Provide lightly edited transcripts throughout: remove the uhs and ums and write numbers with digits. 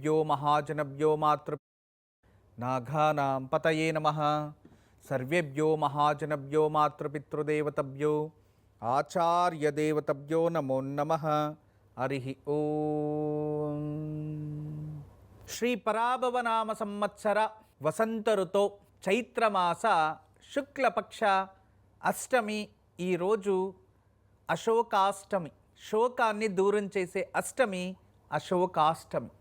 సర్వేభ్యో మహాజనభ్యో మాతృ నాఘానాం పతయే నమః. సర్వేభ్యో మహాజనభ్యో మాతృపితృదేవతభ్యో ఆచార్యదేవతభ్యో నమో నమః. హరి ఓం. శ్రీ పరాభవనామ సంవత్సర వసంత ఋతో చైత్రమాస శుక్లపక్ష అష్టమి. ఈరోజు అశోకాష్టమి, శోకాన్ని దూరం చేసే అష్టమి అశోకాష్టమి.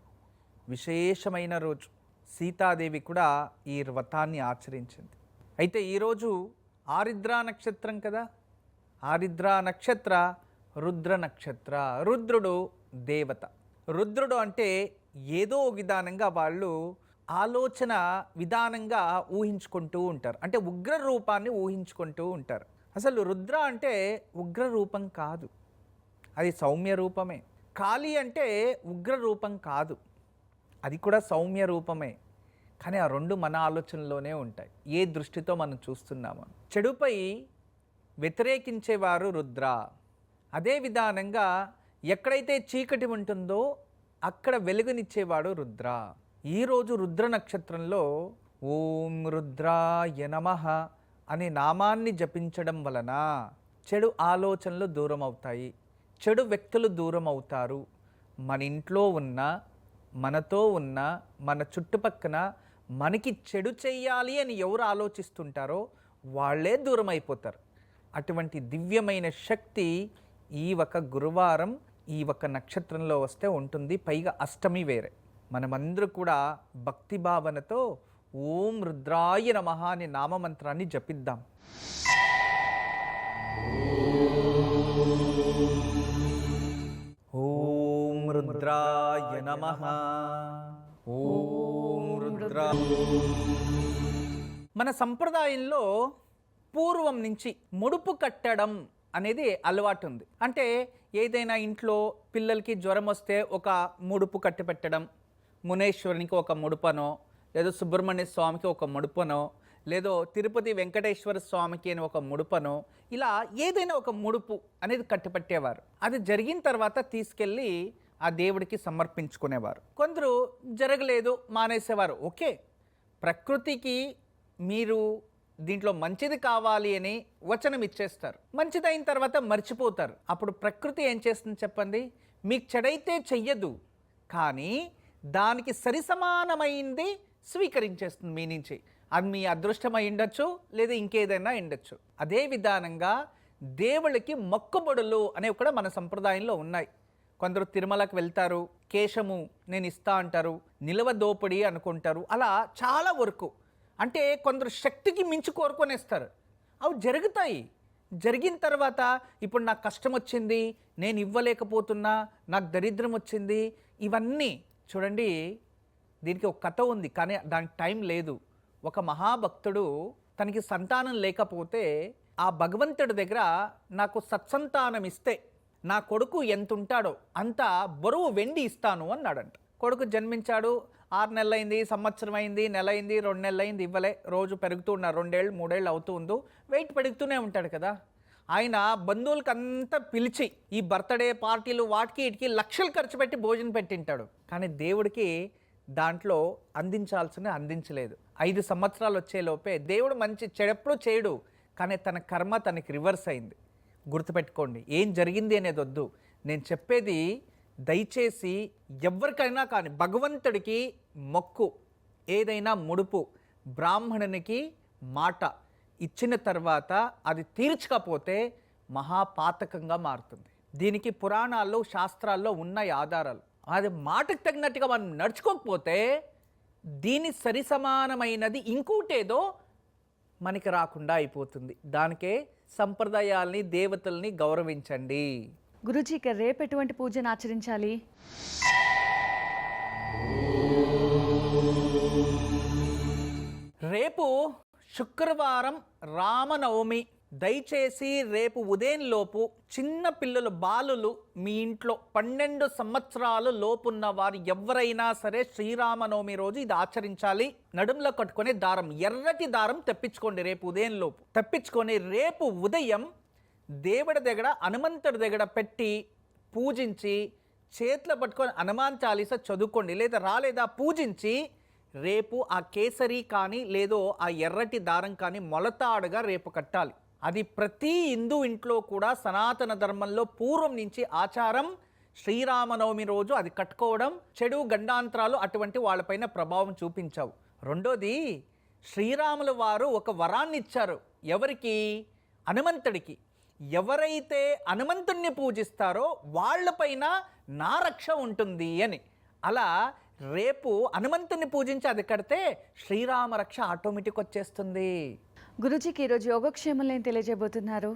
విశేషమైన రోజు. సీతాదేవి కూడా ఈ వ్రతాన్ని ఆచరించింది. అయితే ఈరోజు ఆరిద్ర నక్షత్రం కదా. ఆరిద్ర నక్షత్ర రుద్ర నక్షత్ర. రుద్రుడు దేవత. రుద్రుడు అంటే ఏదో విధానంగా వాళ్ళు ఆలోచన విధానంగా ఊహించుకుంటూ ఉంటారు. అంటే ఉగ్ర రూపాన్ని ఊహించుకుంటూ ఉంటారు. అసలు రుద్ర అంటే ఉగ్ర రూపం కాదు, అది సౌమ్య రూపమే. కాళీ అంటే ఉగ్ర రూపం కాదు, అది కూడా సౌమ్య రూపమే. కానీ ఆ రెండు మన ఆలోచనలోనే ఉంటాయి, ఏ దృష్టితో మనం చూస్తున్నామో. చెడుపై వ్యతిరేకించేవారు రుద్ర. అదే విధానంగా ఎక్కడైతే చీకటి ఉంటుందో అక్కడ వెలుగునిచ్చేవాడు రుద్ర. ఈరోజు రుద్ర నక్షత్రంలో ఓం రుద్రాయ నమః అనే నామాన్ని జపించడం వలన చెడు ఆలోచనలు దూరం అవుతాయి, చెడు వ్యక్తులు దూరం అవుతారు. మన ఇంట్లో ఉన్న, మనతో ఉన్న, మన చుట్టుపక్కన మనకి చెడు చెయ్యాలి అని ఎవరు ఆలోచిస్తుంటారో వాళ్ళే దూరం అయిపోతారు. అటువంటి దివ్యమైన శక్తి ఈ ఒక గురువారం ఈ ఒక నక్షత్రంలో వస్తే ఉంటుంది. పైగా అష్టమి వేరే. మనమందరూ కూడా భక్తి భావనతో ఓం రుద్రాయ నమః అనే నామమంత్రాన్ని జపిద్దాం. ఓం రుద్రాయ నమః. ఓం రుద్రా. మన సంప్రదాయంలో పూర్వం నుంచి ముడుపు కట్టడం అనేది అలవాటు ఉంది. అంటే ఏదైనా ఇంట్లో పిల్లలకి జ్వరం వస్తే ఒక ముడుపు కట్టి పెట్టడం, మునేశ్వరునికి ఒక ముడుపనో, లేదో సుబ్రహ్మణ్య స్వామికి ఒక ముడుపనో, లేదో తిరుపతి వెంకటేశ్వర స్వామికి అని ఒక ముడుపనో, ఇలా ఏదైనా ఒక ముడుపు అనేది కట్టిపెట్టేవారు. అది జరిగిన తర్వాత తీసుకెళ్ళి ఆ దేవుడికి సమర్పించుకునేవారు. కొందరు జరగలేదు మానేసేవారు. ఓకే, ప్రకృతికి మీరు దీంట్లో మంచిది కావాలి అని వచనం ఇచ్చేస్తారు. మంచిదైన తర్వాత మర్చిపోతారు. అప్పుడు ప్రకృతి ఏం చేస్తుంది చెప్పండి? మీకు చెడైతే చెయ్యదు, కానీ దానికి సరిసమానమైంది స్వీకరించేస్తుంది మీ నుంచి. అది మీ అదృష్టం అయి ఉండొచ్చు, లేదా ఇంకేదైనా ఉండొచ్చు. అదే విధానంగా దేవుళ్ళకి మొక్కుబడులు అనేవి కూడా మన సంప్రదాయంలో ఉన్నాయి. కొందరు తిరుమలకు వెళ్తారు, కేశము నేను ఇస్తా అంటారు, నిలవ దోపిడి అనుకుంటారు. అలా చాలా వరకు అంటే కొందరు శక్తికి మించి కోరుకొనేస్తారు. అవి జరుగుతాయి. జరిగిన తర్వాత ఇప్పుడు నాకు కష్టం వచ్చింది, నేను ఇవ్వలేకపోతున్నా, నాకు దరిద్రం వచ్చింది, ఇవన్నీ చూడండి. దీనికి ఒక కథ ఉంది, కానీ దానికి టైం లేదు. ఒక మహాభక్తుడు తనకి సంతానం లేకపోతే ఆ భగవంతుడి దగ్గర నాకు సత్సంతానం ఇస్తే నా కొడుకు ఎంత ఉంటాడో అంత బరువు వెండి ఇస్తాను అన్నాడంట. కొడుకు జన్మించాడు, 6 నెలలు అయింది, సంవత్సరం అయింది, నెల అయింది, 2 నెలలు అయింది, ఇవ్వలే. రోజు పెరుగుతూ ఉన్నారు, 2 ఏళ్ళు 3 ఏళ్ళు అవుతూ ఉందో వెయిట్ పెరుగుతూనే ఉంటాడు కదా. ఆయన బంధువులకంతా పిలిచి ఈ బర్త్డే పార్టీలు వాటికి ఇటుకి లక్షలు ఖర్చు పెట్టి భోజనం పెట్టింటాడు. కానీ దేవుడికి దాంట్లో అందించలేదు. 5 సంవత్సరాలు వచ్చేలోపే దేవుడు మంచి చెడెప్పుడు చేయడు, కానీ తన కర్మ తనకి రివర్స్ అయింది. గుర్తుపెట్టుకోండి, ఏం జరిగింది అనేది వద్దు. నేను చెప్పేది దయచేసి ఎవరికైనా కానీ భగవంతుడికి మొక్కు, ఏదైనా ముడుపు, బ్రాహ్మణునికి మాట ఇచ్చిన తర్వాత అది తీర్చకపోతే మహాపాతకంగా మారుతుంది. దీనికి పురాణాల్లో శాస్త్రాల్లో ఉన్నాయి ఆధారాలు. అది మాటకు తగినట్టుగా మనం నడుచుకోకపోతే దీని సరిసమానమైనది ఇంకోటేదో మనకి రాకుండా అయిపోతుంది. దానికే సంప్రదాయాల్ని, దేవతల్ని గౌరవించండి. గురూజీ, ఇక రేపు ఎటువంటి పూజను ఆచరించాలి? రేపు శుక్రవారం రామనవమి. దయచేసి రేపు ఉదయంలోపు చిన్న పిల్లలు, బాలులు మీ ఇంట్లో 12 సంవత్సరాలు లోపున్న వారు ఎవరైనా సరే శ్రీరామనవమి రోజు ఇది ఆచరించాలి. నడుంలో కట్టుకునే దారం, ఎర్రటి దారం తెప్పించుకోండి. రేపు ఉదయంలోపు తెప్పించుకొని రేపు ఉదయం దేవుడి దగ్గర, హనుమంతుడి దగ్గర పెట్టి పూజించి చేతిలో పట్టుకొని హనుమాన్ చాలీసా చదువుకోండి, లేదా రాలేదా పూజించి రేపు ఆ కేసరి కానీ లేదో ఆ ఎర్రటి దారం కానీ మొలతాడుగా రేపు కట్టాలి. అది ప్రతి హిందూ ఇంట్లో కూడా సనాతన ధర్మంలో పూర్వం నుంచి ఆచారం. శ్రీరామనవమి రోజు అది కట్టుకోవడం, చెడు గండాంతరాలు అటువంటి వాళ్ళపైన ప్రభావం చూపించావు. రెండోది, శ్రీరాముల వారు ఒక వరాన్ని ఇచ్చారు. ఎవరికి? హనుమంతుడికి. ఎవరైతే హనుమంతుణ్ణి పూజిస్తారో వాళ్ళపైన నా రక్ష ఉంటుంది అని. అలా రేపు హనుమంతుని పూజించి అది కడితే శ్రీరామ రక్ష ఆటోమేటిక్ వచ్చేస్తుంది. గురుజీకి ఈరోజు యోగక్షేమంలో ఏం తెలియజేయబోతున్నారు?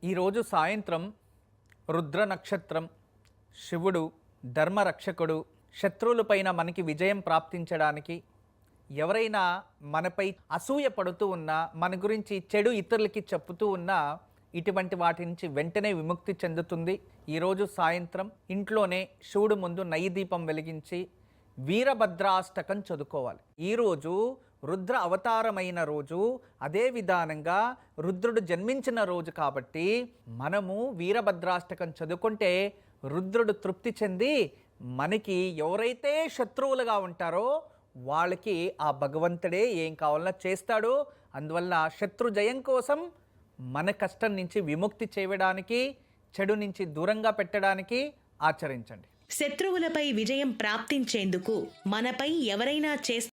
ఈరోజు సాయంత్రం రుద్ర నక్షత్రం, శివుడు ధర్మరక్షకుడు, శత్రువులపైన మనకి విజయం ప్రాప్తించడానికి, ఎవరైనా మనపై అసూయ పడుతూ ఉన్నా, మన గురించి చెడు ఇతరులకి చెప్పుతూ ఉన్నా, ఇటువంటి వాటి నుంచి వెంటనే విముక్తి చెందుతుంది. ఈరోజు సాయంత్రం ఇంట్లోనే శివుడు ముందు నెయ్యి దీపం వెలిగించి వీరభద్రాష్టకం చదువుకోవాలి. ఈరోజు రుద్ర అవతారమైన రోజు, అదే విధానంగా రుద్రుడు జన్మించిన రోజు కాబట్టి మనము వీరభద్రాష్టకం చదువుకుంటే రుద్రుడు తృప్తి చెంది మనకి ఎవరైతే శత్రువులుగా ఉంటారో వాళ్ళకి ఆ భగవంతుడే ఏం కావాలన్నా చేస్తాడు. అందువల్ల శత్రు జయం కోసం, మన కష్టం నుంచి విముక్తి చేయడానికి, చెడు నుంచి దూరంగా పెట్టడానికి ఆచరించండి. శత్రువులపై విజయం ప్రాప్తించేందుకు మనపై ఎవరైనా